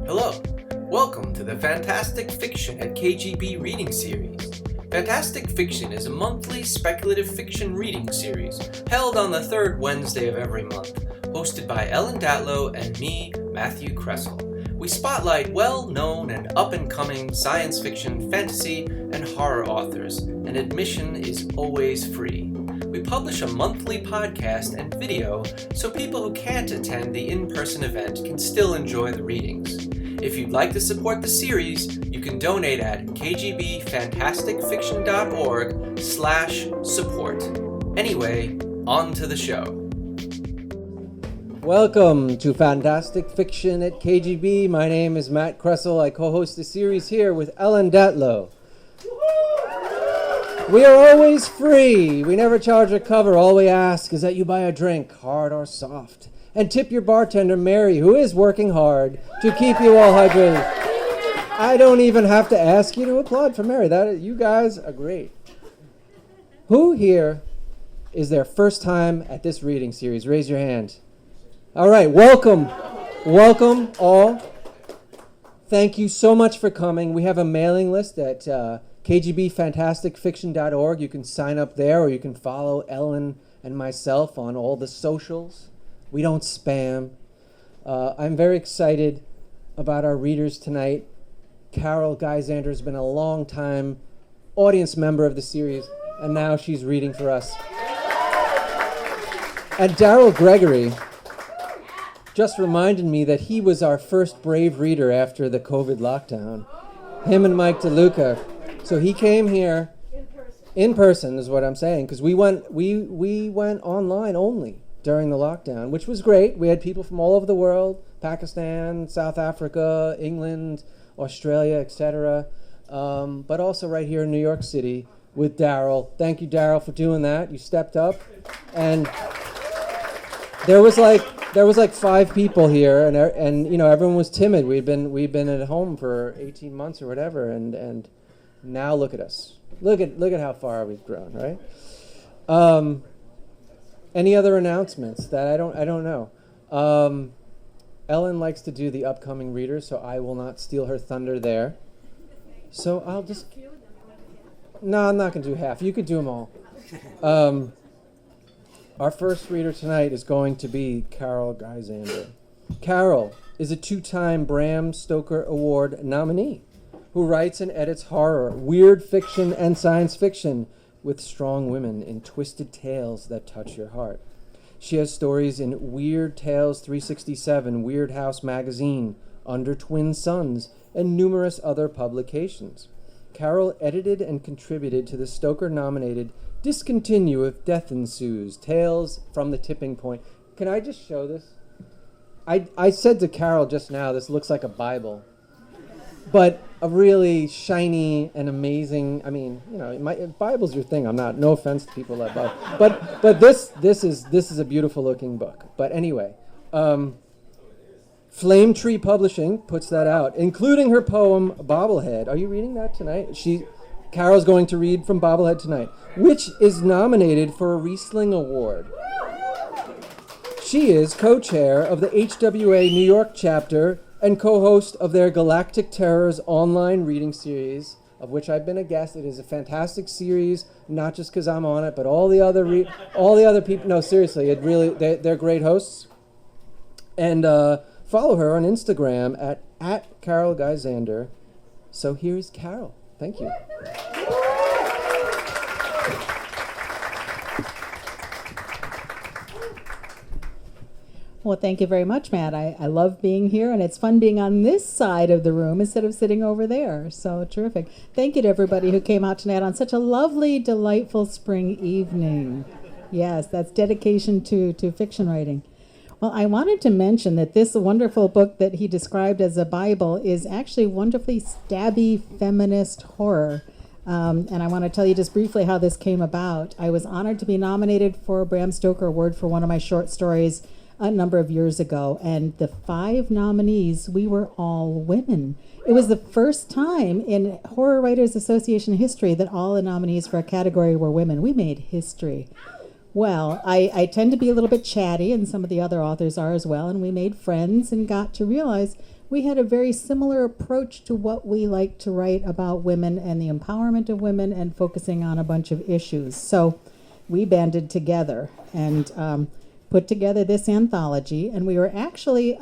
Hello, welcome to the Fantastic Fiction at KGB reading series. Fantastic Fiction is a monthly speculative fiction reading series held on the third Wednesday of every month, hosted by Ellen Datlow and me, Matthew Kressel. We spotlight well-known and up-and-coming science fiction, fantasy, and horror authors, and admission is always free. We publish a monthly podcast and video so people who can't attend the in-person event can still enjoy the readings. If you'd like to support the series, you can donate at kgbfantasticfiction.org/support. Anyway, on to the show. Welcome to Fantastic Fiction at KGB. My name is Matt Kressel. I co-host the series here with Ellen Datlow. We are always free. We never charge a cover. All we ask is that you buy a drink, hard or soft, and tip your bartender, Mary, who is working hard to keep you all hydrated. I don't even have to ask you to applaud for Mary. You guys are great. Who here is their first time at this reading series? Raise your hand. All right, welcome. Welcome all. Thank you so much for coming. We have a mailing list at kgbfantasticfiction.org. You can sign up there, or you can follow Ellen and myself on all the socials. We don't spam. I'm very excited about our readers tonight. Carol Gyzander has been a long-time audience member of the series, and now she's reading for us. And Daryl Gregory just reminded me that he was our first brave reader after the COVID lockdown. Him and Mike DeLuca. So he came here in person is what I'm saying, because we went online only during the lockdown, which was great. We had people from all over the world, Pakistan, South Africa, England, Australia, etc. But also right here in New York City with Daryl. Thank you, Daryl, for doing that. You stepped up. And there was like 5 people here, and you know, everyone was timid. We'd been at home for 18 months or whatever, and now look at us. Look at how far we've grown, right? Any other announcements that I don't know? Ellen likes to do the upcoming readers, so I will not steal her thunder there. So I'll just... No, I'm not going to do half. You could do them all. Our first reader tonight is going to be Carol Gyzander. Carol is a 2-time Bram Stoker Award nominee who writes and edits horror, weird fiction, and science fiction with strong women in twisted tales that touch your heart. She has stories in Weird Tales 367, Weird House Magazine, Under Twin Suns, and numerous other publications. Carol edited and contributed to the Stoker-nominated Discontinue If Death Ensues, Tales from the Tipping Point. Can I just show this? I said to Carol just now, this looks like a Bible. But a really shiny and amazing, I mean, you know, Bible's your thing. No offense to people that Bible. But this is a beautiful looking book. But anyway, Flame Tree Publishing puts that out, including her poem Bobblehead. Are you reading that tonight? Carol's going to read from Bobblehead tonight, which is nominated for a Riesling Award. She is co-chair of the HWA New York chapter and co-host of their Galactic Terrors online reading series, of which I've been a guest. It is a fantastic series, not just because I'm on it, but all the other people. No, seriously, they're great hosts. And follow her on Instagram at Carol Gyzander. So here's Carol. Thank you. Well, thank you very much, Matt. I love being here, and it's fun being on this side of the room instead of sitting over there. So terrific. Thank you to everybody who came out tonight on such a lovely, delightful spring evening. Yes, that's dedication to fiction writing. Well, I wanted to mention that this wonderful book that he described as a Bible is actually wonderfully stabby feminist horror. And I want to tell you just briefly how this came about. I was honored to be nominated for a Bram Stoker Award for one of my short stories a number of years ago, and the 5 nominees, we were all women. It was the first time in Horror Writers Association history that all the nominees for a category were women. We made history. Well, I tend to be a little bit chatty, and some of the other authors are as well, and we made friends and got to realize we had a very similar approach to what we like to write about women and the empowerment of women and focusing on a bunch of issues. So we banded together and put together this anthology, and we were actually,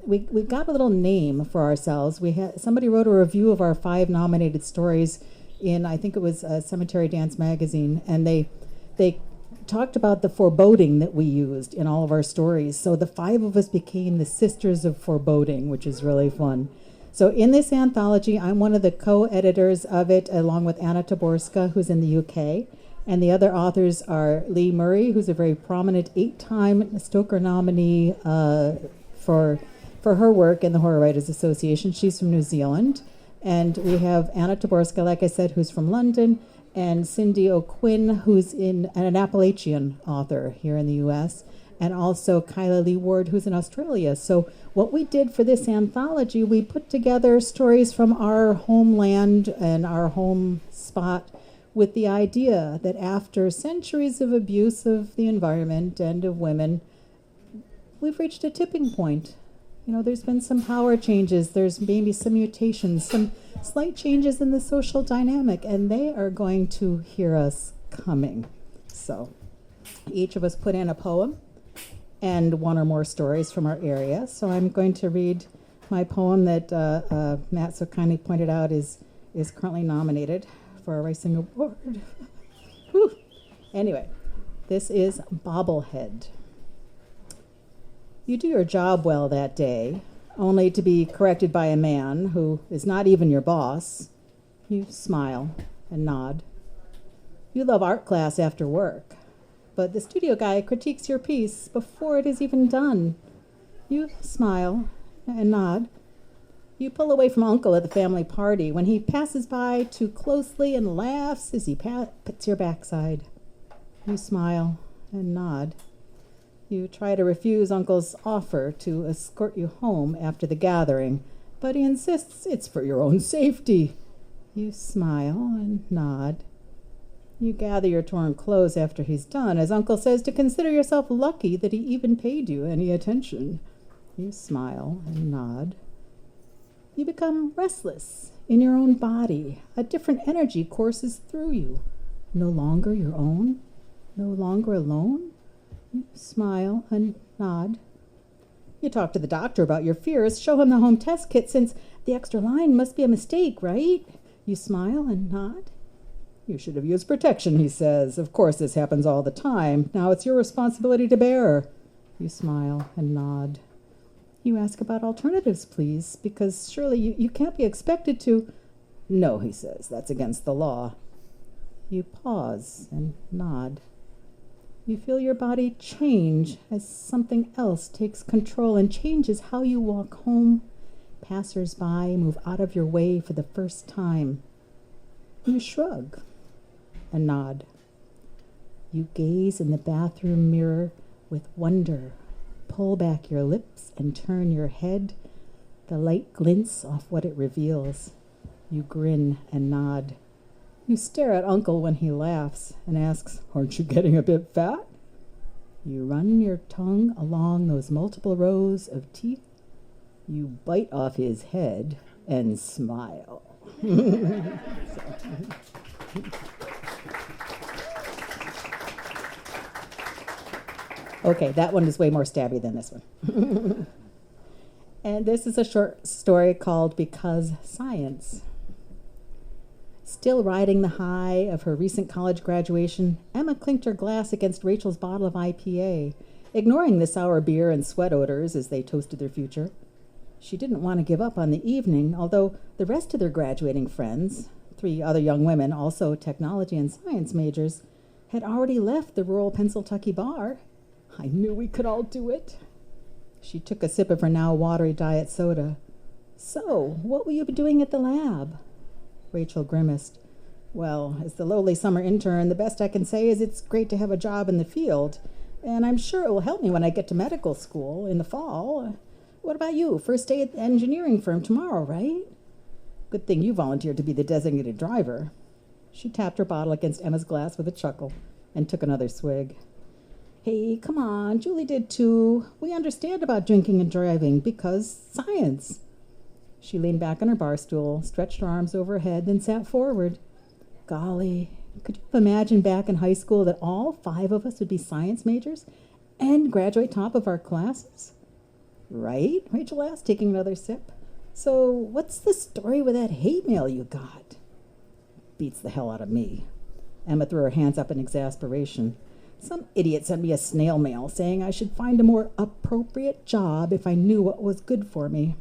we got a little name for ourselves. Somebody wrote a review of our 5 nominated stories in, I think it was Cemetery Dance magazine, and they talked about the foreboding that we used in all of our stories. So the 5 of us became the Sisters of Foreboding, which is really fun. So in this anthology, I'm one of the co-editors of it, along with Anna Taborska, who's in the UK. And the other authors are Lee Murray, who's a very prominent 8-time Stoker nominee for her work in the Horror Writers Association. She's from New Zealand. And we have Anna Taborska, like I said, who's from London, and Cindy O'Quinn, who's an Appalachian author here in the U.S., and also Kyla Lee Ward, who's in Australia. So what we did for this anthology, we put together stories from our homeland and our home spot with the idea that after centuries of abuse of the environment and of women, we've reached a tipping point. You know, there's been some power changes, there's maybe some mutations, some slight changes in the social dynamic, and they are going to hear us coming. So each of us put in a poem and 1 or more stories from our area. So I'm going to read my poem that Matt so kindly pointed out is currently nominated for a Racing Award. Whew. Anyway, this is Bobblehead. You do your job well that day, only to be corrected by a man who is not even your boss. You smile and nod. You love art class after work, but the studio guy critiques your piece before it is even done. You smile and nod. You pull away from Uncle at the family party when he passes by too closely and laughs as he pats your backside. You smile and nod. You try to refuse Uncle's offer to escort you home after the gathering, but he insists it's for your own safety. You smile and nod. You gather your torn clothes after he's done, as Uncle says to consider yourself lucky that he even paid you any attention. You smile and nod. You become restless in your own body. A different energy courses through you. No longer your own, no longer alone. You smile and nod. You talk to the doctor about your fears, show him the home test kit since the extra line must be a mistake, right? You smile and nod. You should have used protection, he says. Of course, this happens all the time. Now it's your responsibility to bear. You smile and nod. You ask about alternatives, please, because surely you can't be expected to. No, he says, that's against the law. You pause and nod. You feel your body change as something else takes control and changes how you walk home. Passers-by move out of your way for the first time. You shrug and nod. You gaze in the bathroom mirror with wonder. Pull back your lips and turn your head. The light glints off what it reveals. You grin and nod. You stare at Uncle when he laughs and asks, "Aren't you getting a bit fat?" You run your tongue along those multiple rows of teeth. You bite off his head and smile. Okay, that one is way more stabby than this one. And this is a short story called Because Science. Still riding the high of her recent college graduation, Emma clinked her glass against Rachel's bottle of IPA, ignoring the sour beer and sweat odors as they toasted their future. She didn't want to give up on the evening, although the rest of their graduating friends, 3 other young women, also technology and science majors, had already left the rural Pennsylvania bar. I knew we could all do it. She took a sip of her now watery diet soda. So, what will you be doing at the lab? Rachel grimaced. Well, as the lowly summer intern, the best I can say is it's great to have a job in the field, and I'm sure it will help me when I get to medical school in the fall. What about you? First day at the engineering firm tomorrow, right? Good thing you volunteered to be the designated driver. She tapped her bottle against Emma's glass with a chuckle and took another swig. Hey, come on, Julie did too. We understand about drinking and driving because science. She leaned back on her bar stool, stretched her arms over her head, then sat forward. Golly, could you have imagined back in high school that all 5 of us would be science majors and graduate top of our classes? Right? Rachel asked, taking another sip. So what's the story with that hate mail you got? Beats the hell out of me. Emma threw her hands up in exasperation. Some idiot sent me a snail mail saying I should find a more appropriate job if I knew what was good for me.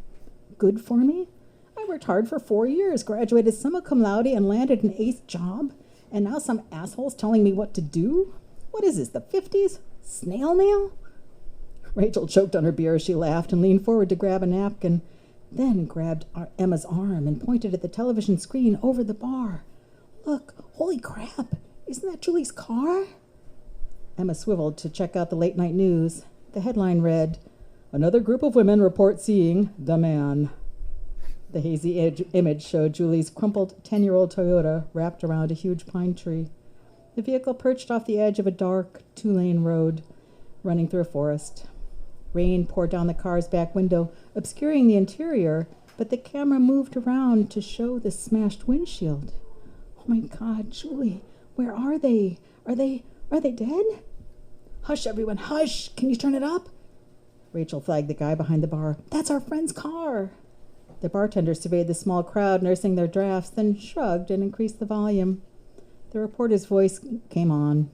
Good for me? I worked hard for 4 years, graduated summa cum laude, and landed an ace job. And now some asshole's telling me what to do? What is this, the 50s? Snail mail? Rachel choked on her beer as she laughed and leaned forward to grab a napkin, then grabbed Emma's arm and pointed at the television screen over the bar. Look, holy crap, isn't that Julie's car? Emma swiveled to check out the late-night news. The headline read, "Another group of women report seeing the man." The hazy image showed Julie's crumpled 10-year-old Toyota wrapped around a huge pine tree. The vehicle perched off the edge of a dark 2-lane road running through a forest. Rain poured down the car's back window, obscuring the interior, but the camera moved around to show the smashed windshield. Oh my God, Julie, where are they? Are they dead? Hush, everyone, hush! Can you turn it up? Rachel flagged the guy behind the bar. That's our friend's car. The bartender surveyed the small crowd nursing their drafts, then shrugged and increased the volume. The reporter's voice came on.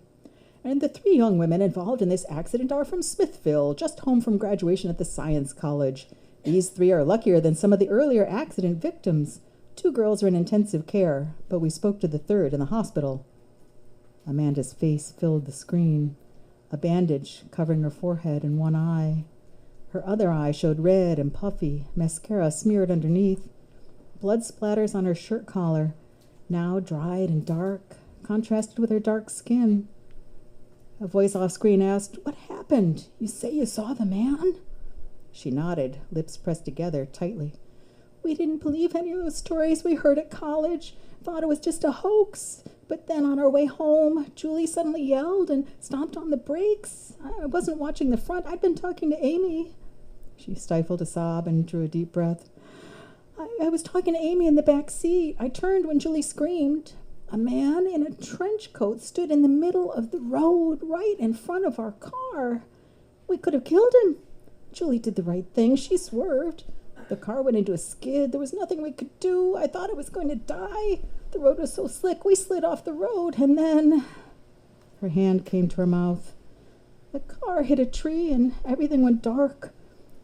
And the 3 young women involved in this accident are from Smithville, just home from graduation at the Science College. These 3 are luckier than some of the earlier accident victims. 2 girls are in intensive care, but we spoke to the 3rd in the hospital. Amanda's face filled the screen, a bandage covering her forehead and one eye. Her other eye showed red and puffy, mascara smeared underneath. Blood splatters on her shirt collar, now dried and dark, contrasted with her dark skin. A voice off screen asked, "What happened? You say you saw the man?" She nodded, lips pressed together tightly. "We didn't believe any of those stories we heard at college. Thought it was just a hoax. But then on our way home, Julie suddenly yelled and stomped on the brakes. I wasn't watching the front. I'd been talking to Amy." She stifled a sob and drew a deep breath. I was talking to Amy in the back seat. I turned when Julie screamed. A man in a trench coat stood in the middle of the road, right in front of our car. We could have killed him. Julie did the right thing. She swerved. The car went into a skid. There was nothing we could do. I thought I was going to die. The road was so slick. We slid off the road, and then... Her hand came to her mouth. The car hit a tree, and everything went dark.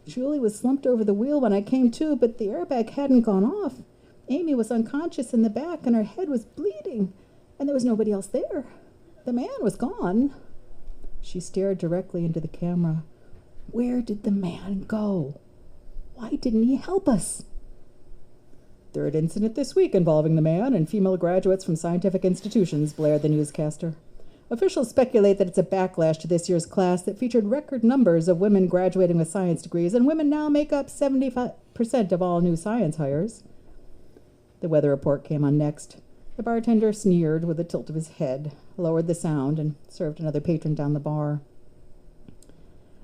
Julie was slumped over the wheel when I came to, but the airbag hadn't gone off. Amy was unconscious in the back, and her head was bleeding, and there was nobody else there. The man was gone. She stared directly into the camera. Where did the man go? Why didn't he help us? 3rd incident this week involving the man and female graduates from scientific institutions, blared the newscaster. Officials speculate that it's a backlash to this year's class that featured record numbers of women graduating with science degrees, and women now make up 75% of all new science hires. The weather report came on next. The bartender sneered with a tilt of his head, lowered the sound, and served another patron down the bar.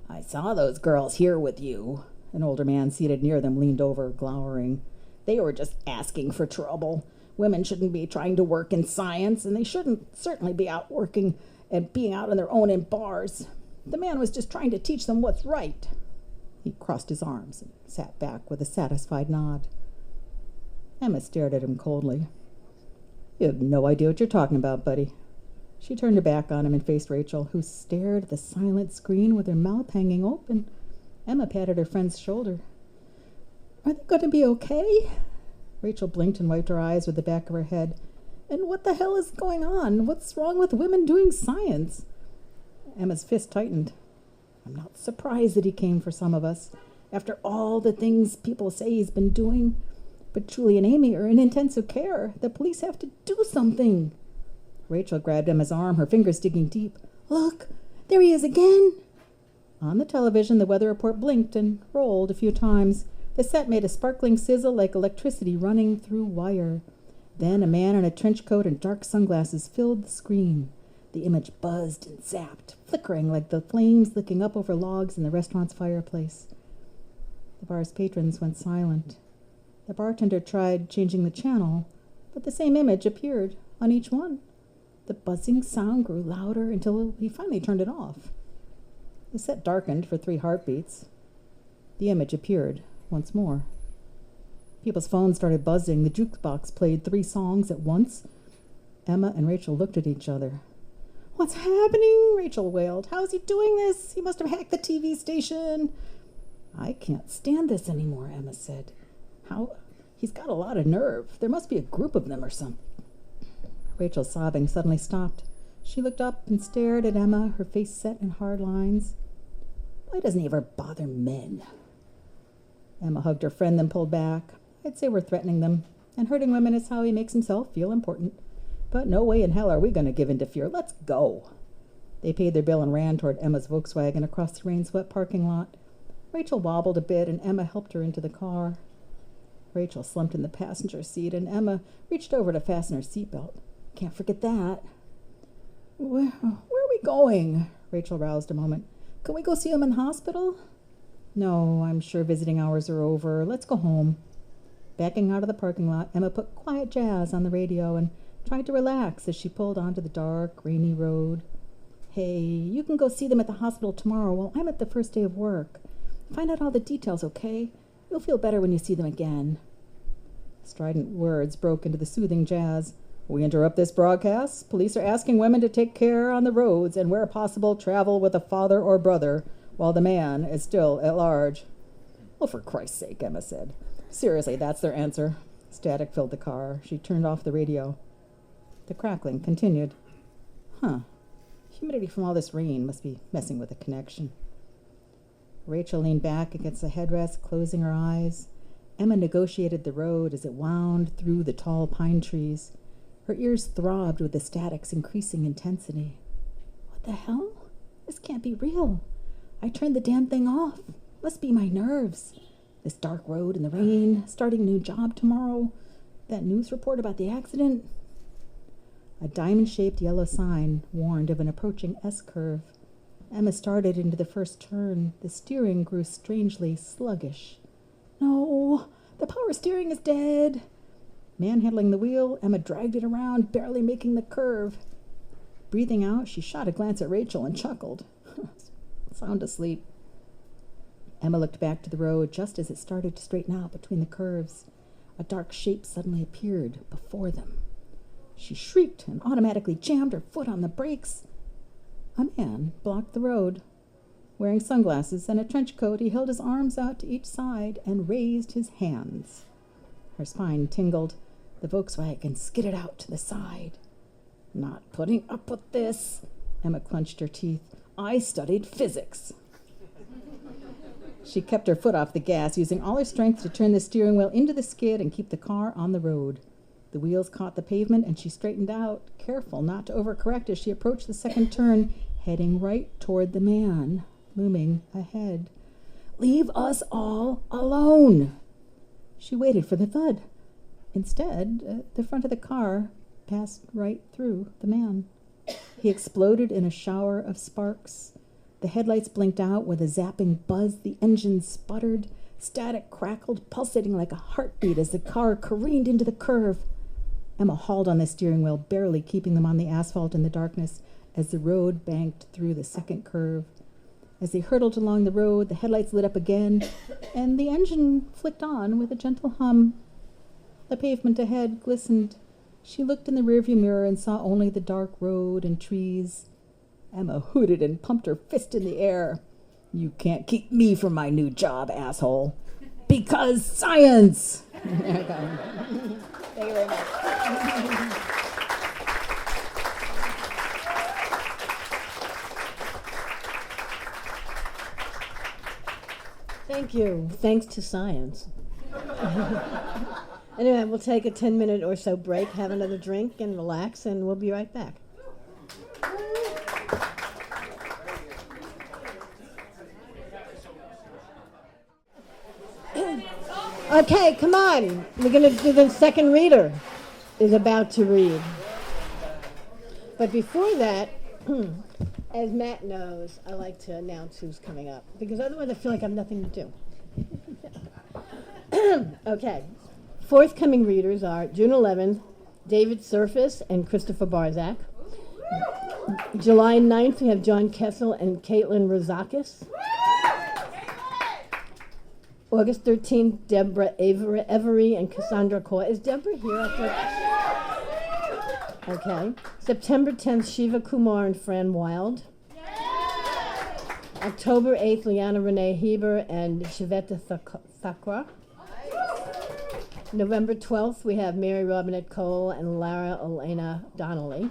I saw those girls here with you. An older man seated near them leaned over, glowering. They were just asking for trouble. Women shouldn't be trying to work in science, and they shouldn't certainly be out working and being out on their own in bars. The man was just trying to teach them what's right. He crossed his arms and sat back with a satisfied nod. Emma stared at him coldly. You have no idea what you're talking about, buddy. She turned her back on him and faced Rachel, who stared at the silent screen with her mouth hanging open. Emma patted her friend's shoulder. Are they going to be okay? Rachel blinked and wiped her eyes with the back of her head. And what the hell is going on? What's wrong with women doing science? Emma's fist tightened. I'm not surprised that he came for some of us, after all the things people say he's been doing. But Julie and Amy are in intensive care. The police have to do something. Rachel grabbed Emma's arm, her fingers digging deep. Look, there he is again. On the television, the weather report blinked and rolled a few times. The set made a sparkling sizzle like electricity running through wire. Then a man in a trench coat and dark sunglasses filled the screen. The image buzzed and zapped, flickering like the flames licking up over logs in the restaurant's fireplace. The bar's patrons went silent. The bartender tried changing the channel, but the same image appeared on each one. The buzzing sound grew louder until he finally turned it off. The set darkened for 3 heartbeats. The image appeared once more. People's phones started buzzing. The jukebox played 3 songs at once. Emma and Rachel looked at each other. "What's happening?" Rachel wailed. "How is he doing this? He must have hacked the TV station." "I can't stand this anymore," Emma said. He's got a lot of nerve. There must be a group of them or something." Rachel's sobbing suddenly stopped. She looked up and stared at Emma, her face set in hard lines. "Why doesn't he ever bother men?" Emma hugged her friend, then pulled back. "I'd say we're threatening them, and hurting women is how he makes himself feel important. But no way in hell are we going to give in to fear. Let's go." They paid their bill and ran toward Emma's Volkswagen across the rain-swept parking lot. Rachel wobbled a bit, and Emma helped her into the car. Rachel slumped in the passenger seat, and Emma reached over to fasten her seatbelt. "Can't forget that." Where are we going?" Rachel roused a moment. "Can we go see him in the hospital?" "No, I'm sure visiting hours are over. Let's go home." Backing out of the parking lot, Emma put quiet jazz on the radio and tried to relax as she pulled onto the dark, rainy road. "Hey, you can go see them at the hospital tomorrow while I'm at the first day of work. Find out all the details, okay? You'll feel better when you see them again." Strident words broke into the soothing jazz. "We interrupt this broadcast. Police are asking women to take care on the roads and, where possible, travel with a father or brother while the man is still at large." "Oh, for Christ's sake," Emma said. "Seriously, that's their answer." Static filled the car. She turned off the radio. The crackling continued. Humidity from all this rain must be messing with the connection. Rachel leaned back against the headrest, closing her eyes. Emma negotiated the road as it wound through the tall pine trees. Her ears throbbed with the static's increasing intensity. "What the hell? This can't be real. I turned the damn thing off. Must be my nerves. This dark road in the rain, starting a new job tomorrow, that news report about the accident." A diamond-shaped yellow sign warned of an approaching S-curve. Emma started into the first turn. The steering grew strangely sluggish. "No, the power steering is dead." Manhandling the wheel, Emma dragged it around, barely making the curve. Breathing out, she shot a glance at Rachel and chuckled. Sound asleep. Emma looked back to the road just as it started to straighten out between the curves. A dark shape suddenly appeared before them. She shrieked and automatically jammed her foot on the brakes. A man blocked the road. Wearing sunglasses and a trench coat, he held his arms out to each side and raised his hands. Her spine tingled. The Volkswagen skidded out to the side. "Not putting up with this." Emma clenched her teeth. "I studied physics." She kept her foot off the gas, using all her strength to turn the steering wheel into the skid and keep the car on the road. The wheels caught the pavement, and she straightened out, careful not to overcorrect as she approached the second turn, heading right toward the man looming ahead. "Leave us all alone." She waited for the thud. Instead, the front of the car passed right through the man. He exploded in a shower of sparks. The headlights blinked out with a zapping buzz. The engine sputtered. Static crackled, pulsating like a heartbeat as the car careened into the curve. Emma hauled on the steering wheel, barely keeping them on the asphalt in the darkness as the road banked through the second curve. As they hurtled along the road, the headlights lit up again, and the engine flicked on with a gentle hum. The pavement ahead glistened. She looked in the rearview mirror and saw only the dark road and trees. Emma hooted and pumped her fist in the air. "You can't keep me from my new job, asshole." "Because science!" Thank you very much. Thank you. Thanks to science. Anyway, we'll take a 10-minute or so break, have another drink, and relax, and we'll be right back. Okay, come on. We're going to do the second reader is about to read. But before that, as Matt knows, I like to announce who's coming up, because otherwise I feel like I have nothing to do. Okay, Forthcoming readers are June 11th, David Surface and Christopher Barzak. July 9th, we have John Kessel and Caitlin Rozakis. August 13th, Deborah Every and Cassandra Coy. Is Deborah here? Okay. September 10th, Shiva Kumar and Fran Wild. October 8th, Liana Renee Heber and Shiveta Thakra. November 12th, we have Mary Robinette Cole and Lara Elena Donnelly.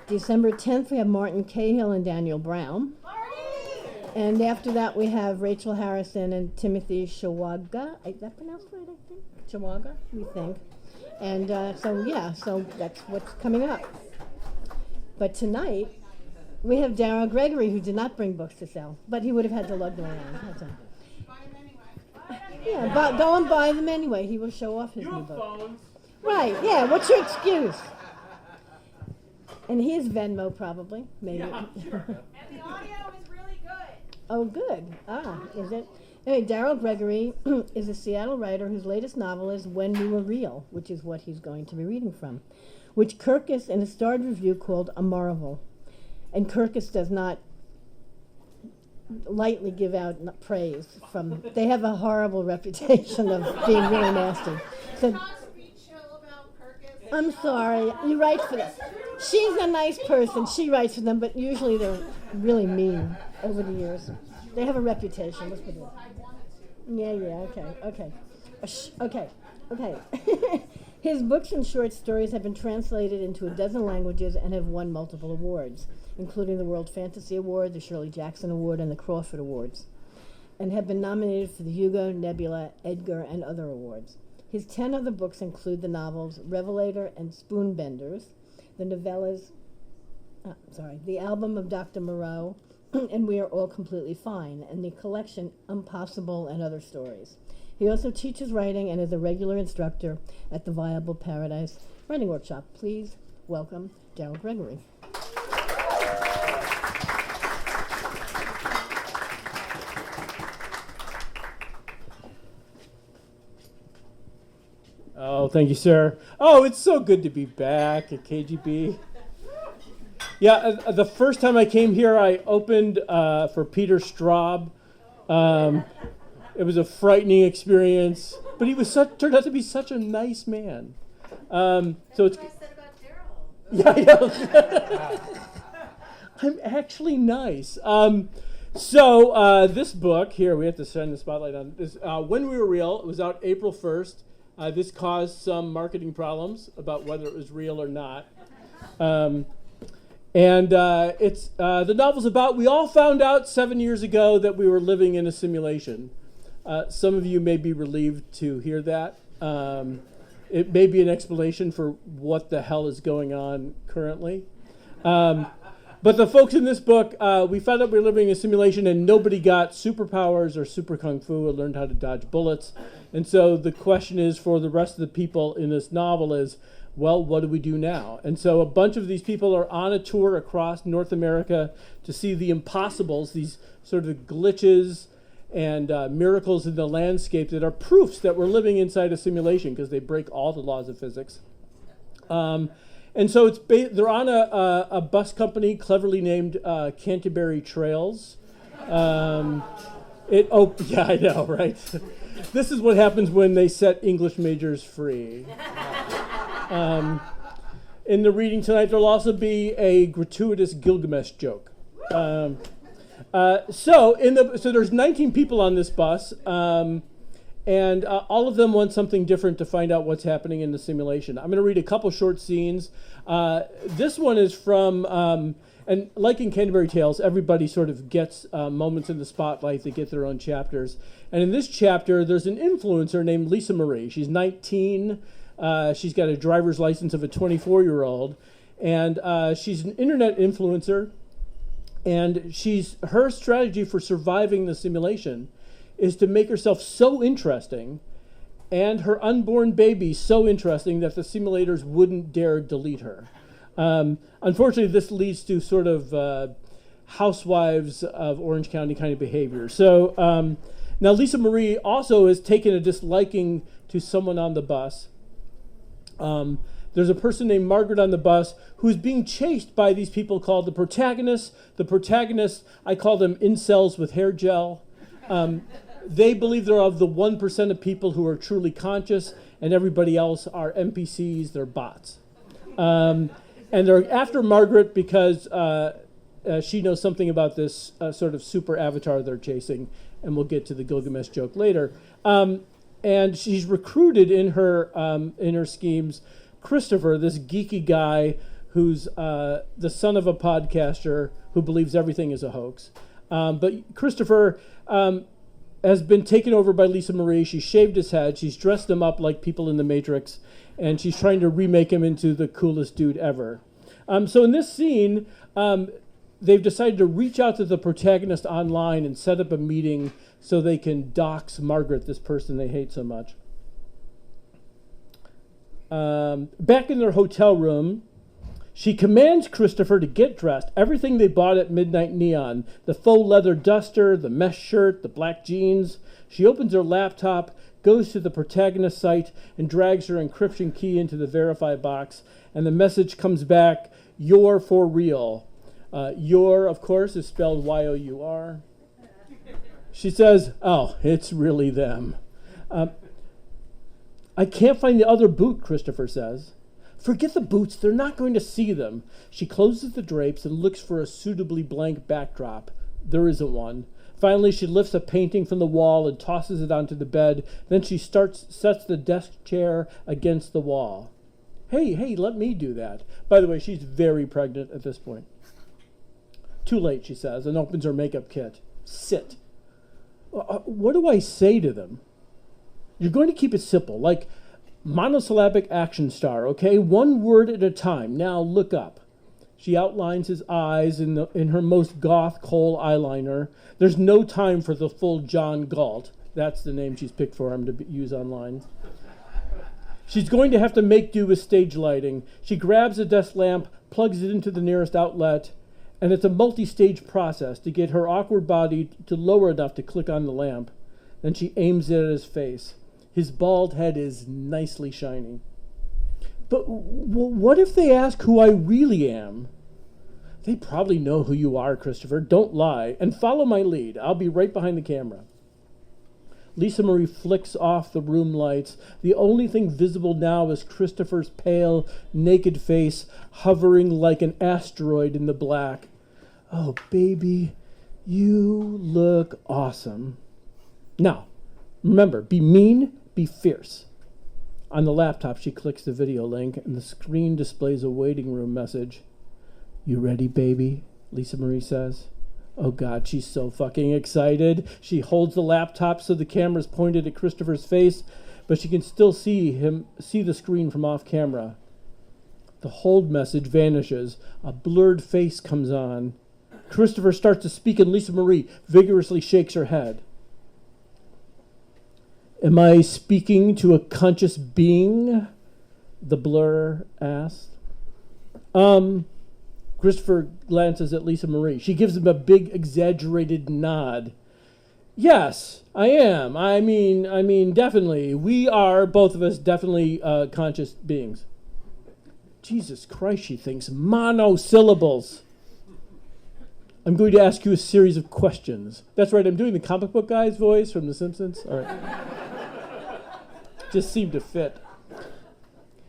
December 10th, we have Martin Cahill and Daniel Brown. And after that, we have Rachel Harrison and Timothy Shawaga. Is that pronounced right, I think? Shawaga, we think. And so that's what's coming up. But tonight, we have Daryl Gregory, who did not bring books to sell, but he would have had to lug them around. That's all. Yeah, but go and buy them anyway. He will show off his new book. Phones. Right, yeah, what's your excuse? And he has Venmo, probably, maybe. Yeah, sure. And the audio is really good. Oh, good. Is it? Anyway, Daryl Gregory is a Seattle writer whose latest novel is When We Were Real, which is what he's going to be reading from, which Kirkus in a starred review called a marvel. And Kirkus does not lightly give out praise from. They have a horrible reputation of being really nasty. So, I'm sorry, you write for them. She's a nice person. She writes for them, but usually they're really mean over the years. They have a reputation. Let's put it. Okay. His books and short stories have been translated into a dozen languages and have won multiple awards, including the World Fantasy Award, the Shirley Jackson Award, and the Crawford Awards, and have been nominated for the Hugo, Nebula, Edgar, and other awards. His 10 other books include the novels Revelator and Spoonbenders, the novellas, the album of Dr. Moreau, and We Are All Completely Fine, and the collection Unpossible and Other Stories. He also teaches writing and is a regular instructor at the Viable Paradise Writing Workshop. Please welcome Daryl Gregory. Oh, thank you, sir. Oh, it's so good to be back at KGB. Yeah, the first time I came here, I opened for Peter Straub. It was a frightening experience, but he was turned out to be such a nice man. So it's. What I said about Daryl. Yeah. I'm actually nice. So this book here, we have to shine the spotlight on this. When We Were Real, it was out April 1st. This caused some marketing problems about whether it was real or not. It's the novel's about, we all found out 7 years ago that we were living in a simulation. Some of you may be relieved to hear that. It may be an explanation for what the hell is going on currently. But the folks in this book, we found out we were living in a simulation and nobody got superpowers or super kung fu or learned how to dodge bullets. And so the question is for the rest of the people in this novel is, well, what do we do now? And so a bunch of these people are on a tour across North America to see the impossibles, these sort of glitches and miracles in the landscape that are proofs that we're living inside a simulation because they break all the laws of physics. And so they're on a bus company cleverly named Canterbury Trails. Yeah, I know, right? This is what happens when they set English majors free. In the reading tonight, there'll also be a gratuitous Gilgamesh joke. So there's 19 people on this bus, and all of them want something different to find out what's happening in the simulation. I'm going to read a couple short scenes. This one is from, and like in Canterbury Tales, everybody sort of gets moments in the spotlight. They get their own chapters. And in this chapter, there's an influencer named Lisa Marie. She's 19. She's got a driver's license of a 24-year-old. And she's an internet influencer. And her strategy for surviving the simulation is to make herself so interesting and her unborn baby so interesting that the simulators wouldn't dare delete her. Unfortunately, this leads to sort of housewives of Orange County kind of behavior. So Now, Lisa Marie also has taken a disliking to someone on the bus. There's a person named Margaret on the bus who's being chased by these people called the protagonists. The protagonists, I call them incels with hair gel. They believe they're of the 1% of people who are truly conscious, and everybody else are NPCs, they're bots. And they're after Margaret because she knows something about this sort of super avatar they're chasing, and we'll get to the Gilgamesh joke later. And she's recruited in her schemes Christopher, this geeky guy who's the son of a podcaster who believes everything is a hoax. But Christopher has been taken over by Lisa Marie. She shaved his head. She's dressed him up like people in the Matrix, and she's trying to remake him into the coolest dude ever. So in this scene, they've decided to reach out to the protagonist online and set up a meeting so they can dox Margaret, this person they hate so much. Back in their hotel room, she commands Christopher to get dressed. Everything they bought at Midnight Neon. The faux leather duster, the mesh shirt, the black jeans. She opens her laptop, goes to the protagonist site, and drags her encryption key into the verify box. And the message comes back, "You're for real." Your, of course, is spelled Y-O-U-R. She says, "Oh, it's really them." "I can't find the other boot," Christopher says. "Forget the boots, they're not going to see them." She closes the drapes and looks for a suitably blank backdrop. There isn't one. Finally, she lifts a painting from the wall and tosses it onto the bed. Then she sets the desk chair against the wall. Hey, let me do that. By the way, she's very pregnant at this point. "Too late," she says, and opens her makeup kit. "Sit." What do I say to them? You're going to keep it simple, like monosyllabic action star, okay? One word at a time. Now look up. She outlines his eyes in her most goth kohl eyeliner. There's no time for the full John Galt. That's the name she's picked for him to use online. She's going to have to make do with stage lighting. She grabs a desk lamp, plugs it into the nearest outlet, and it's a multi-stage process to get her awkward body to lower enough to click on the lamp. Then she aims it at his face. His bald head is nicely shiny. "But what if they ask who I really am?" "They probably know who you are, Christopher. Don't lie. And follow my lead. I'll be right behind the camera." Lisa Marie flicks off the room lights. The only thing visible now is Christopher's pale, naked face hovering like an asteroid in the black. "Oh, baby, you look awesome." Now, remember, be mean, be fierce. On the laptop, she clicks the video link, and the screen displays a waiting room message. "You ready, baby?" Lisa Marie says. Oh, God, she's so fucking excited. She holds the laptop so the camera's pointed at Christopher's face, but she can still see the screen from off camera. The hold message vanishes. A blurred face comes on. Christopher starts to speak, and Lisa Marie vigorously shakes her head. "Am I speaking to a conscious being?" the blur asked. Christopher glances at Lisa Marie. She gives him a big, exaggerated nod. "Yes, I am. I mean, definitely. We are, both of us, definitely conscious beings." Jesus Christ, she thinks. Monosyllables. "I'm going to ask you a series of questions." That's right, I'm doing the comic book guy's voice from The Simpsons. All right. Just seemed to fit.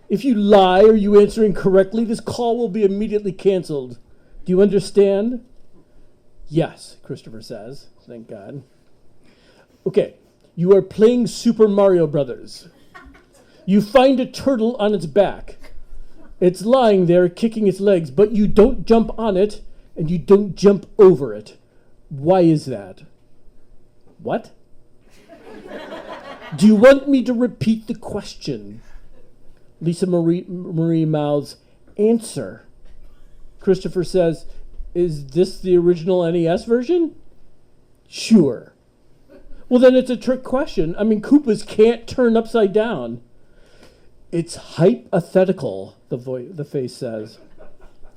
"If you lie or you answer incorrectly, this call will be immediately canceled. Do you understand?" "Yes," Christopher says. Thank God. "Okay, you are playing Super Mario Brothers. You find a turtle on its back. It's lying there kicking its legs, but you don't jump on it and you don't jump over it. Why is that?" "What?" "Do you want me to repeat the question?" Lisa Marie mouths, "Answer." Christopher says, "Is this the original NES version?" "Sure." "Well, then it's a trick question. I mean, Koopas can't turn upside down." "It's hypothetical," the face says.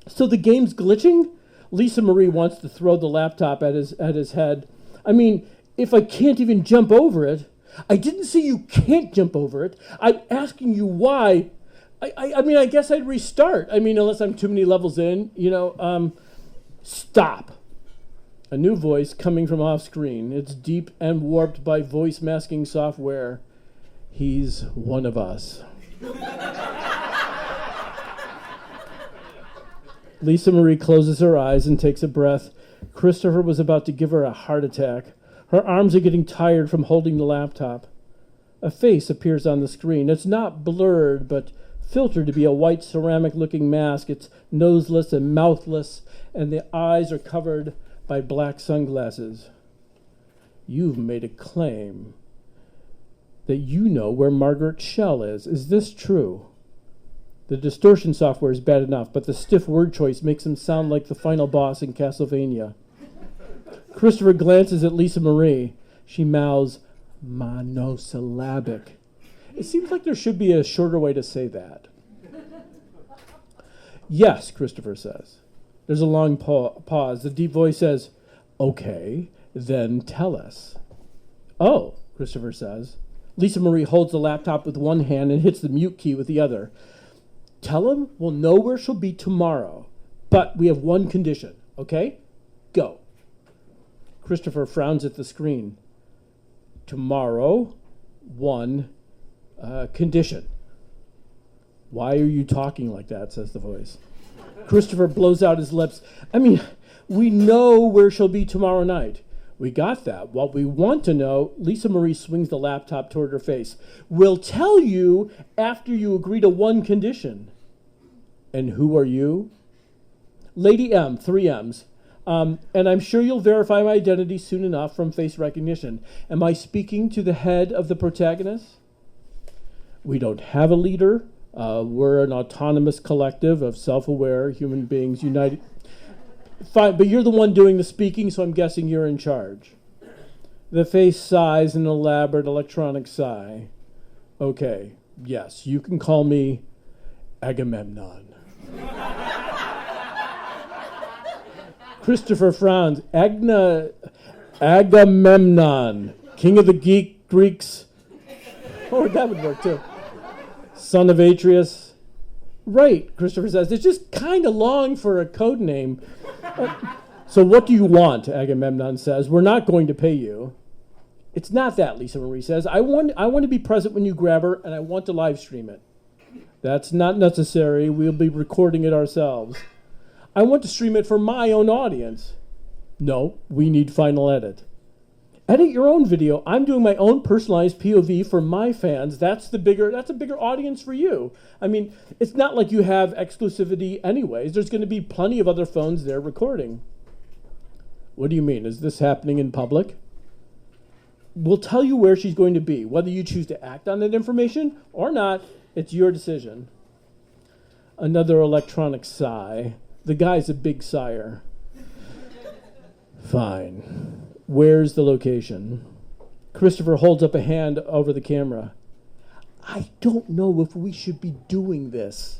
"So the game's glitching?" Lisa Marie wants to throw the laptop at his head. I mean, if I can't even jump over it? I didn't say you can't jump over it. I'm asking you why. I mean, I guess I'd restart. I mean, unless I'm too many levels in, Stop. A new voice coming from off screen. It's deep and warped by voice masking software. He's one of us. Lisa Marie closes her eyes and takes a breath. Christopher was about to give her a heart attack. Her arms are getting tired from holding the laptop. A face appears on the screen. It's not blurred, but filtered to be a white ceramic-looking mask. It's noseless and mouthless, and the eyes are covered by black sunglasses. You've made a claim that you know where Margaret Shell is. Is this true? The distortion software is bad enough, but the stiff word choice makes him sound like the final boss in Castlevania. Christopher glances at Lisa Marie. She mouths, monosyllabic. It seems like there should be a shorter way to say that. Yes, Christopher says. There's a long pause. The deep voice says, okay, then tell us. Oh, Christopher says. Lisa Marie holds the laptop with one hand and hits the mute key with the other. Tell him we'll know where she'll be tomorrow, but we have one condition, okay? Go. Christopher frowns at the screen. Tomorrow, one condition. Why are you talking like that, says the voice. Christopher blows out his lips. I mean, we know where she'll be tomorrow night. We got that. What we want to know, Lisa Marie swings the laptop toward her face. We'll tell you after you agree to one condition. And who are you? Lady M, 3 M's. And I'm sure you'll verify my identity soon enough from face recognition. Am I speaking to the head of the protagonist? We don't have a leader. We're an autonomous collective of self-aware human beings united. Fine, but you're the one doing the speaking, so I'm guessing you're in charge. The face sighs an elaborate electronic sigh. Okay, yes, you can call me Agamemnon. Christopher frowns. Agamemnon, king of the Greeks. Oh, that would work too. Son of Atreus. Right, Christopher says. It's just kind of long for a code name. So what do you want, Agamemnon says. We're not going to pay you. It's not that, Lisa Marie says. I want to be present when you grab her, and I want to live stream it. That's not necessary. We'll be recording it ourselves. I want to stream it for my own audience. No, we need final edit. Edit your own video. I'm doing my own personalized POV for my fans. That's a bigger audience for you. I mean, it's not like you have exclusivity anyways. There's going to be plenty of other phones there recording. What do you mean? Is this happening in public? We'll tell you where she's going to be. Whether you choose to act on that information or not, it's your decision. Another electronic sigh. The guy's a big sigher. Fine. Where's the location? Christopher holds up a hand over the camera. I don't know if we should be doing this.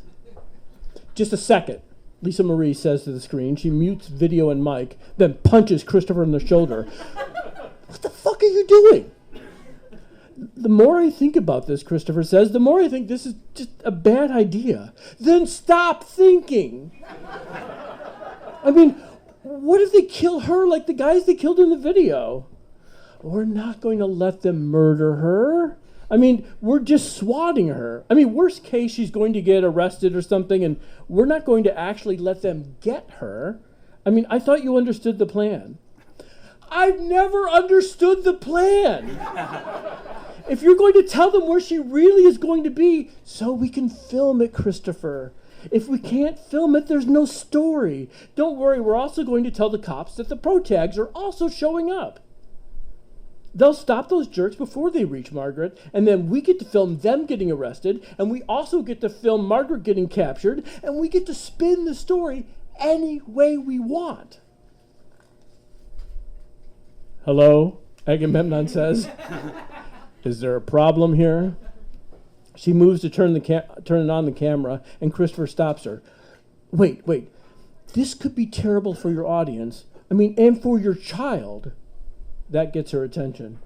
Just a second, Lisa Marie says to the screen. She mutes video and mic, then punches Christopher in the shoulder. What the fuck are you doing? The more I think about this, Christopher says, the more I think this is just a bad idea. Then stop thinking. I mean, what if they kill her like the guys they killed in the video? We're not going to let them murder her. I mean, we're just swatting her. I mean, worst case, she's going to get arrested or something, and we're not going to actually let them get her. I mean, I thought you understood the plan. I've never understood the plan. If you're going to tell them where she really is going to be, so we can film it, Christopher. If we can't film it, there's no story. Don't worry, we're also going to tell the cops that the protags are also showing up. They'll stop those jerks before they reach Margaret, and then we get to film them getting arrested, and we also get to film Margaret getting captured, and we get to spin the story any way we want. Hello, Agamemnon says. Is there a problem here? She moves to turn on the camera, and Christopher stops her. Wait. This could be terrible for your audience. I mean, and for your child. That gets her attention.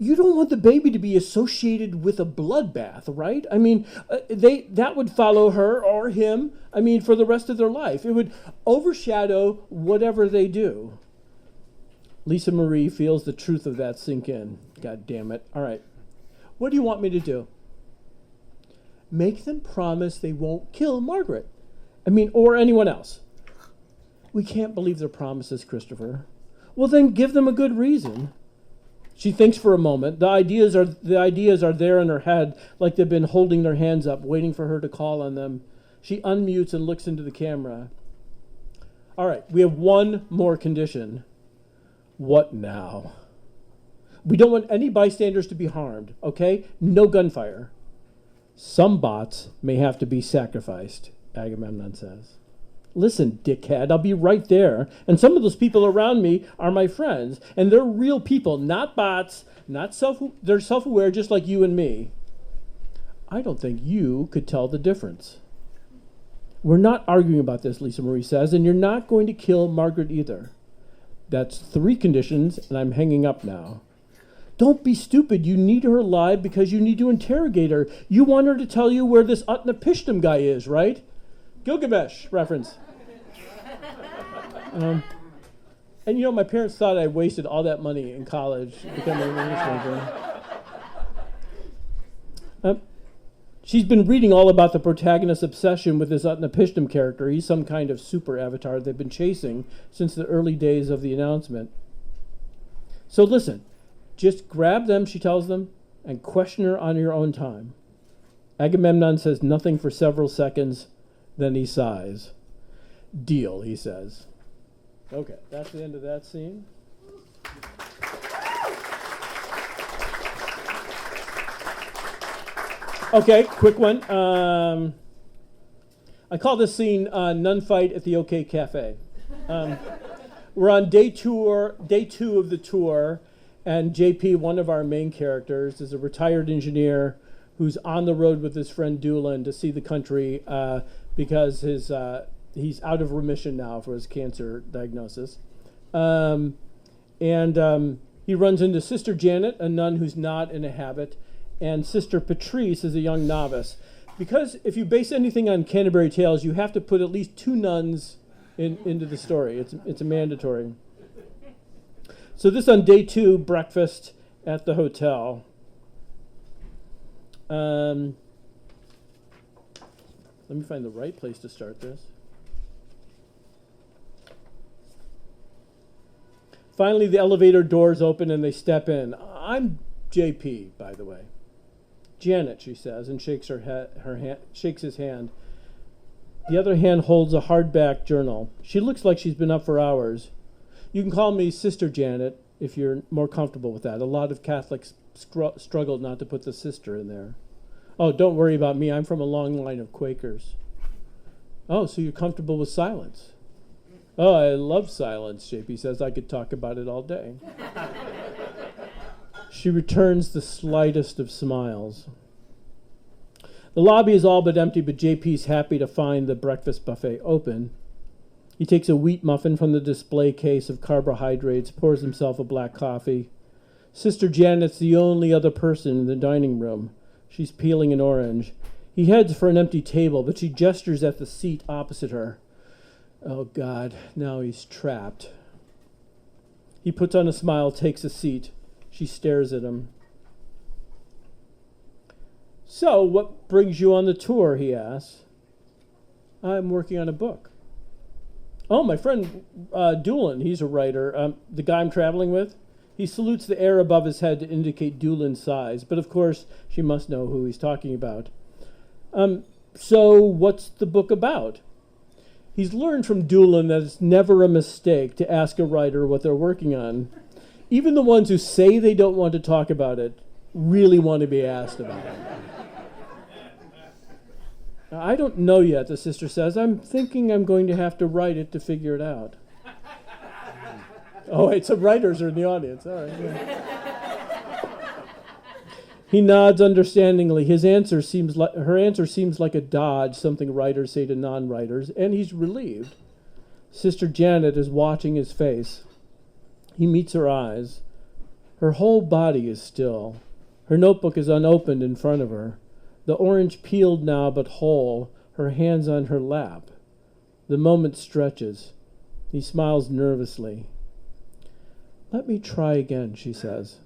You don't want the baby to be associated with a bloodbath, right? I mean, that would follow her or him, for the rest of their life. It would overshadow whatever they do. Lisa Marie feels the truth of that sink in. God damn it. All right. What do you want me to do? Make them promise they won't kill Margaret. Or anyone else. We can't believe their promises, Christopher. Well, then give them a good reason. She thinks for a moment. The ideas are there in her head, like they've been holding their hands up, waiting for her to call on them. She unmutes and looks into the camera. All right, we have one more condition. What now? We don't want any bystanders to be harmed, okay? No gunfire. Some bots may have to be sacrificed, Agamemnon says. Listen, dickhead, I'll be right there. And some of those people around me are my friends. And they're real people, not bots. They're self-aware just like you and me. I don't think you could tell the difference. We're not arguing about this, Lisa Marie says, and you're not going to kill Margaret either. That's 3 conditions, and I'm hanging up now. Don't be stupid. You need her alive because you need to interrogate her. You want her to tell you where this Utnapishtim guy is, right? Gilgamesh reference. And my parents thought I wasted all that money in college becoming an English major. She's been reading all about the protagonist's obsession with this Utnapishtim character. He's some kind of super avatar they've been chasing since the early days of the announcement. So listen, just grab them, she tells them, and question her on your own time. Agamemnon says nothing for several seconds. Then he sighs. Deal, he says. Okay, that's the end of that scene. Okay, quick one. I call this scene Nun Fight at the OK Cafe. We're on day 2 of the tour, and JP, one of our main characters, is a retired engineer who's on the road with his friend Doolin to see the country because he's out of remission now for his cancer diagnosis. And he runs into Sister Janet, a nun who's not in a habit, and Sister Patrice is a young novice. Because if you base anything on Canterbury Tales, you have to put at least 2 nuns into the story. It's a mandatory. So this on day 2, breakfast at the hotel. Let me find the right place to start this. Finally, the elevator doors open and they step in. I'm JP, by the way. Janet, she says, and shakes shakes his hand. The other hand holds a hardback journal. She looks like she's been up for hours. You can call me Sister Janet if you're more comfortable with that. A lot of Catholics struggle not to put the sister in there. Oh, don't worry about me. I'm from a long line of Quakers. Oh, so you're comfortable with silence? Oh, I love silence, JP says. I could talk about it all day. She returns the slightest of smiles. The lobby is all but empty, but JP's happy to find the breakfast buffet open. He takes a wheat muffin from the display case of carbohydrates, pours himself a black coffee. Sister Janet's the only other person in the dining room. She's peeling an orange. He heads for an empty table, but she gestures at the seat opposite her. Oh, God, now he's trapped. He puts on a smile, takes a seat. She stares at him. So, what brings you on the tour, he asks. I'm working on a book. Oh, my friend Doolin, he's a writer. The guy I'm traveling with. He salutes the air above his head to indicate Doolin's size, but of course she must know who he's talking about. So what's the book about? He's learned from Doolin that it's never a mistake to ask a writer what they're working on. Even the ones who say they don't want to talk about it really want to be asked about it. Now, I don't know yet, the sister says. I'm thinking I'm going to have to write it to figure it out. Oh, wait, some writers are in the audience. All right. Yeah. He nods understandingly. Her answer seems like a dodge, something writers say to non-writers, and he's relieved. Sister Janet is watching his face. He meets her eyes. Her whole body is still. Her notebook is unopened in front of her. The orange peeled now but whole, her hands on her lap. The moment stretches. He smiles nervously. Let me try again, she says.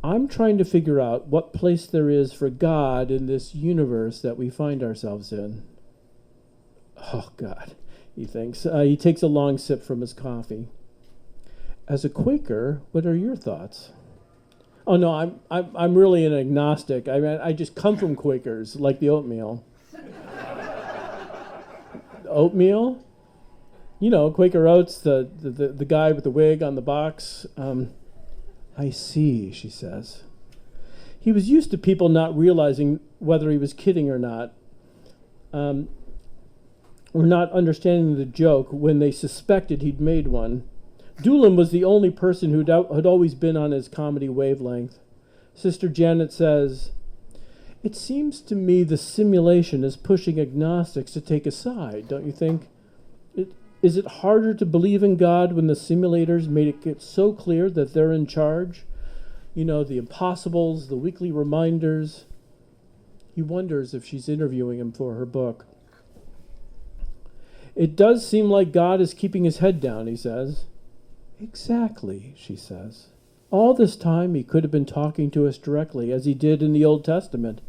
I'm trying to figure out what place there is for God in this universe that we find ourselves in. Oh, God, he thinks. He takes a long sip from his coffee. As a Quaker, what are your thoughts? Oh, no, I'm really an agnostic. I mean, I just come from Quakers, like the oatmeal. Oatmeal? You know, Quaker Oats, the guy with the wig on the box. I see, she says. He was used to people not realizing whether he was kidding or not, or not understanding the joke when they suspected he'd made one. Doolin was the only person who had always been on his comedy wavelength. Sister Janet says, "It seems to me the simulation is pushing agnostics to take a side, don't you think? Is it harder to believe in God when the simulators made it get so clear that they're in charge? You know, the impossibles, the weekly reminders." He wonders if she's interviewing him for her book. "It does seem like God is keeping his head down," he says. "Exactly," she says. "All this time he could have been talking to us directly, as he did in the Old Testament.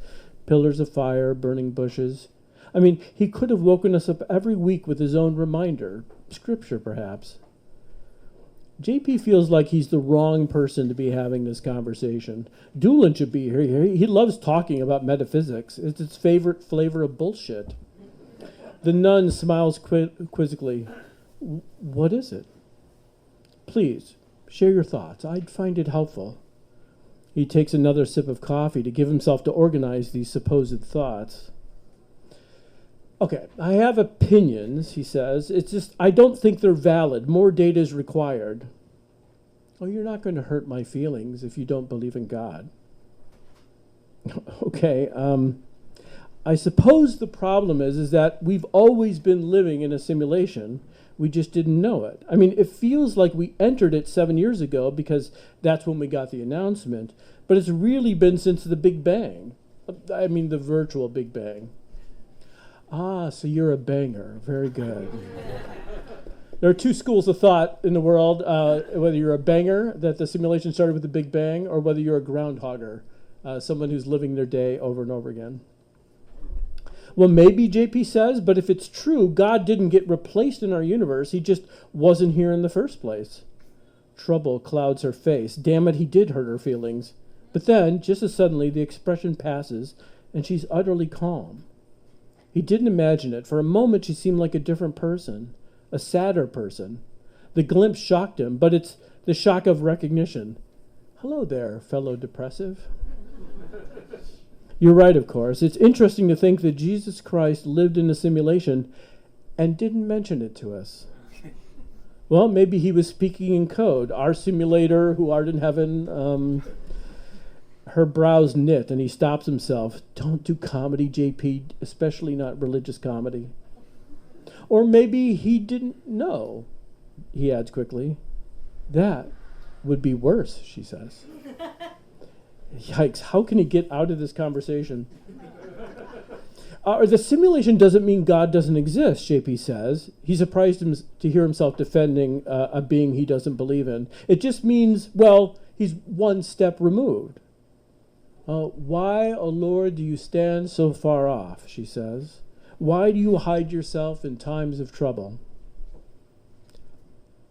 Pillars of fire, burning bushes. I mean, he could have woken us up every week with his own reminder, scripture perhaps." JP feels like he's the wrong person to be having this conversation. Doolin should be here. He loves talking about metaphysics. It's his favorite flavor of bullshit. The nun smiles quizzically. "What is it? Please, share your thoughts. I'd find it helpful." He takes another sip of coffee to give himself to organize these supposed thoughts. "Okay, I have opinions," he says. "It's just, I don't think they're valid. More data is required." "Oh, you're not going to hurt my feelings if you don't believe in God." "Okay, I suppose the problem is that we've always been living in a simulation. We just didn't know it. I mean, it feels like we entered it 7 years ago because that's when we got the announcement, but it's really been since the Big Bang. I mean, the virtual Big Bang." "Ah, so you're a banger. Very good." There are two schools of thought in the world, whether you're a banger, that the simulation started with the Big Bang, or whether you're a groundhogger, someone who's living their day over and over again. "Well, maybe," JP says, "but if it's true, God didn't get replaced in our universe. He just wasn't here in the first place." Trouble clouds her face. Damn it, he did hurt her feelings. But then, just as suddenly, the expression passes, and she's utterly calm. He didn't imagine it. For a moment, she seemed like a different person, a sadder person. The glimpse shocked him, but it's the shock of recognition. "Hello there, fellow depressive." You're right, of course. It's interesting to think that Jesus Christ lived in a simulation and didn't mention it to us. Well, maybe he was speaking in code. Our simulator, who art in heaven, her brows knit, and he stops himself. "Don't do comedy, JP, especially not religious comedy." Or maybe he didn't know, he adds quickly. "That would be worse," she says. Yikes, how can he get out of this conversation? The simulation doesn't mean God doesn't exist, JP says. He's surprised to hear himself defending a being he doesn't believe in. It just means, well, he's one step removed. "Why, O Lord, do you stand so far off?" she says. "Why do you hide yourself in times of trouble?"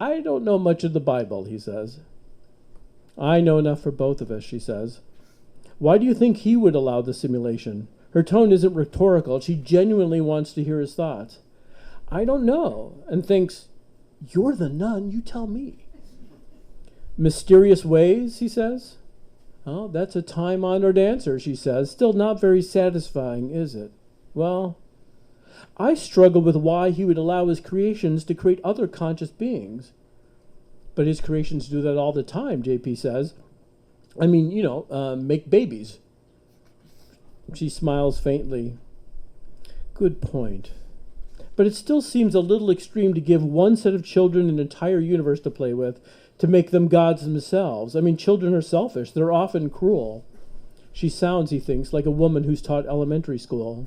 "I don't know much of the Bible," he says. "I know enough for both of us," she says. "Why do you think he would allow the simulation?" Her tone isn't rhetorical. She genuinely wants to hear his thoughts. "I don't know," and thinks, "You're the nun, you tell me." "Mysterious ways," he says. "Oh, that's a time-honored answer," she says. "Still not very satisfying, is it? Well, I struggle with why he would allow his creations to create other conscious beings." "But his creations do that all the time," JP says. "I mean, make babies." She smiles faintly. "Good point. But it still seems a little extreme to give one set of children an entire universe to play with, to make them gods themselves. I mean, children are selfish. They're often cruel. She sounds, he thinks, like a woman who's taught elementary school.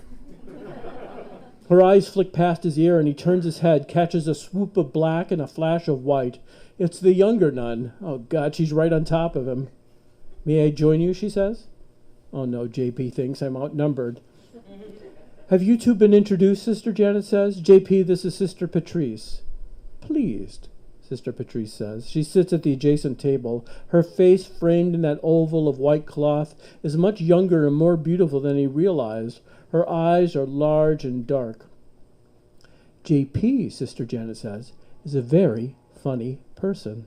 Her eyes flick past his ear, and he turns his head, catches a swoop of black and a flash of white. It's the younger nun. Oh, God, she's right on top of him. May I join you, she says. Oh, no, JP thinks I'm outnumbered. Have you two been introduced, Sister Janet says. JP, this is Sister Patrice. Pleased, Sister Patrice says. She sits at the adjacent table. Her face, framed in that oval of white cloth, is much younger and more beautiful than he realized. Her eyes are large and dark. JP, Sister Janet says, is a very funny person.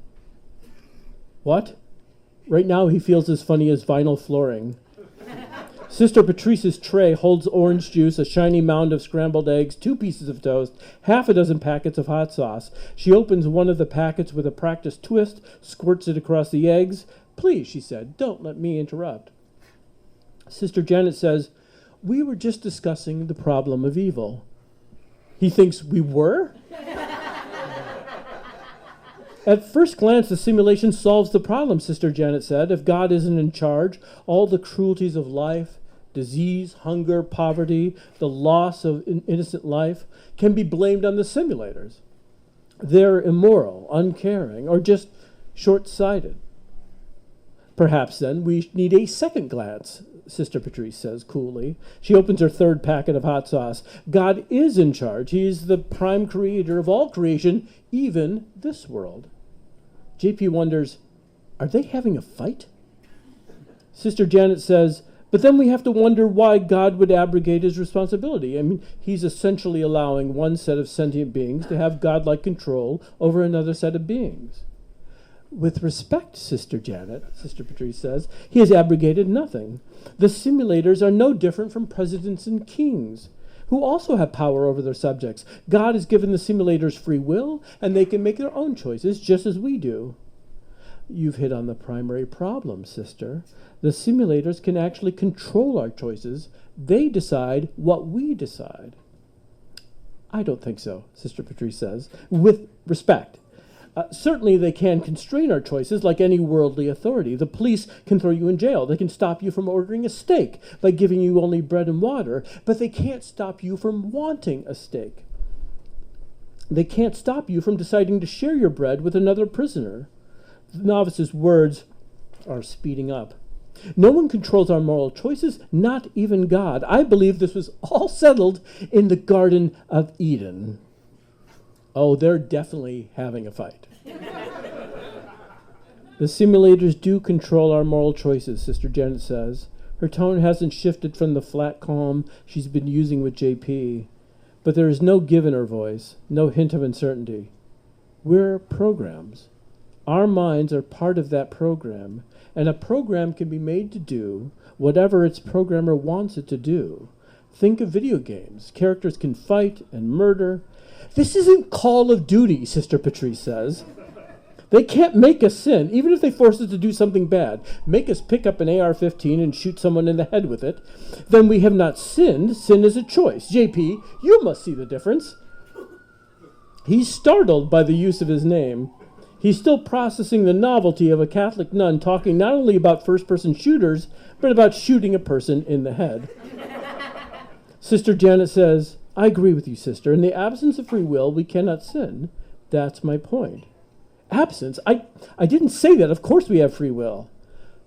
What? Right now he feels as funny as vinyl flooring. Sister Patrice's tray holds orange juice, a shiny mound of scrambled eggs, 2 pieces of toast, half a dozen packets of hot sauce. She opens one of the packets with a practiced twist, squirts it across the eggs. Please, she said, don't let me interrupt. Sister Janet says, we were just discussing the problem of evil. He thinks we were? At first glance, the simulation solves the problem, Sister Janet said. If God isn't in charge, all the cruelties of life, disease, hunger, poverty, the loss of innocent life can be blamed on the simulators. They're immoral, uncaring, or just short-sighted. Perhaps, then, we need a second glance, Sister Patrice says coolly. She opens her 3rd packet of hot sauce. God is in charge. He is the prime creator of all creation, even this world. JP wonders, are they having a fight? Sister Janet says, but then we have to wonder why God would abrogate his responsibility. I mean, he's essentially allowing one set of sentient beings to have godlike control over another set of beings. With respect, Sister Janet, Sister Patrice says, he has abrogated nothing. The simulators are no different from presidents and kings, who also have power over their subjects. God has given the simulators free will, and they can make their own choices just as we do. You've hit on the primary problem, sister. The simulators can actually control our choices. They decide what we decide. I don't think so, Sister Patrice says, with respect. Certainly they can constrain our choices like any worldly authority. The police can throw you in jail. They can stop you from ordering a steak by giving you only bread and water, but they can't stop you from wanting a steak. They can't stop you from deciding to share your bread with another prisoner. The novice's words are speeding up. No one controls our moral choices, not even God. I believe this was all settled in the Garden of Eden. Oh, they're definitely having a fight. The simulators do control our moral choices, Sister Janet says. Her tone hasn't shifted from the flat calm she's been using with JP. But there is no give in her voice, no hint of uncertainty. We're programs. Our minds are part of that program, and a program can be made to do whatever its programmer wants it to do. Think of video games. Characters can fight and murder. This isn't Call of Duty, Sister Patrice says. They can't make us sin, even if they force us to do something bad. Make us pick up an AR-15 and shoot someone in the head with it. Then we have not sinned. Sin is a choice. JP, you must see the difference. He's startled by the use of his name. He's still processing the novelty of a Catholic nun talking not only about first-person shooters, but about shooting a person in the head. Sister Janet says, I agree with you, sister. In the absence of free will, we cannot sin. That's my point. Absence? I didn't say that. Of course we have free will.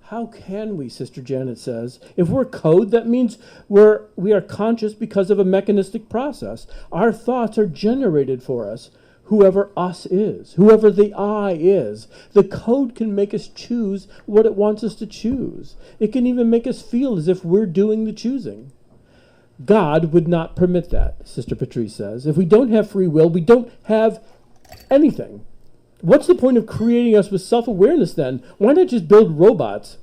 How can we, Sister Janet says? If we're code, that means we are conscious because of a mechanistic process. Our thoughts are generated for us. Whoever us is, whoever the I is. The code can make us choose what it wants us to choose. It can even make us feel as if we're doing the choosing. God would not permit that, Sister Patrice says. If we don't have free will, we don't have anything. What's the point of creating us with self-awareness then? Why not just build robots?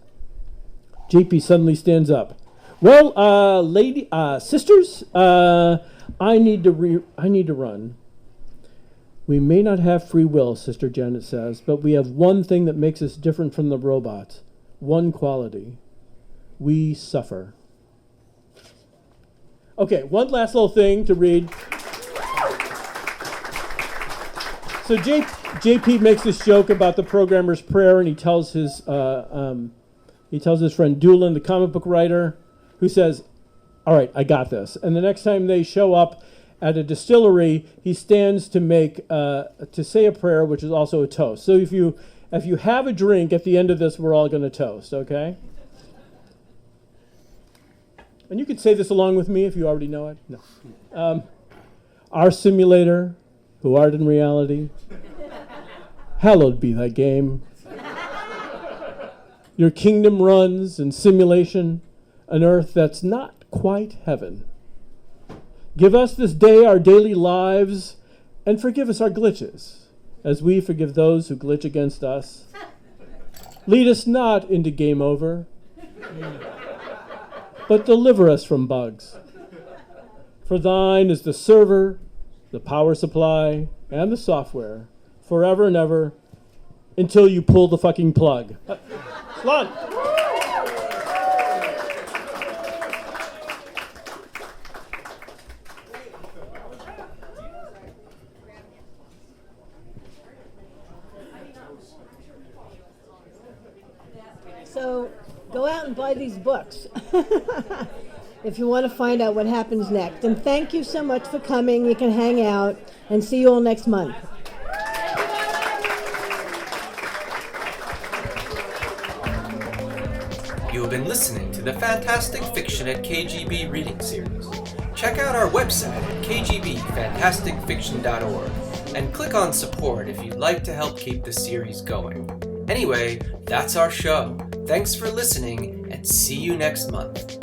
JP suddenly stands up. Well, sisters, I need to run. We may not have free will, Sister Janet says, but we have one thing that makes us different from the robots. One quality. We suffer. Okay, one last little thing to read. So JP JP makes this joke about the programmer's prayer, and he tells his friend Doolin, the comic book writer, who says, "All right, I got this." And the next time they show up at a distillery, he stands to say a prayer, which is also a toast. So if you have a drink at the end of this, we're all going to toast, okay? And you could say this along with me if you already know it. No. Our simulator, who art in reality, hallowed be thy game. Your kingdom runs in simulation, an earth that's not quite heaven. Give us this day our daily lives, and forgive us our glitches, as we forgive those who glitch against us. Lead us not into game over, but deliver us from bugs. For thine is the server, the power supply, and the software, forever and ever, until you pull the fucking plug. Slug! So go out and buy these books if you want to find out what happens next. And thank you so much for coming. You can hang out and see you all next month. You have been listening to the Fantastic Fiction at KGB reading series. Check out our website at kgbfantasticfiction.org and click on support if you'd like to help keep the series going. Anyway, that's our show. Thanks for listening, and see you next month.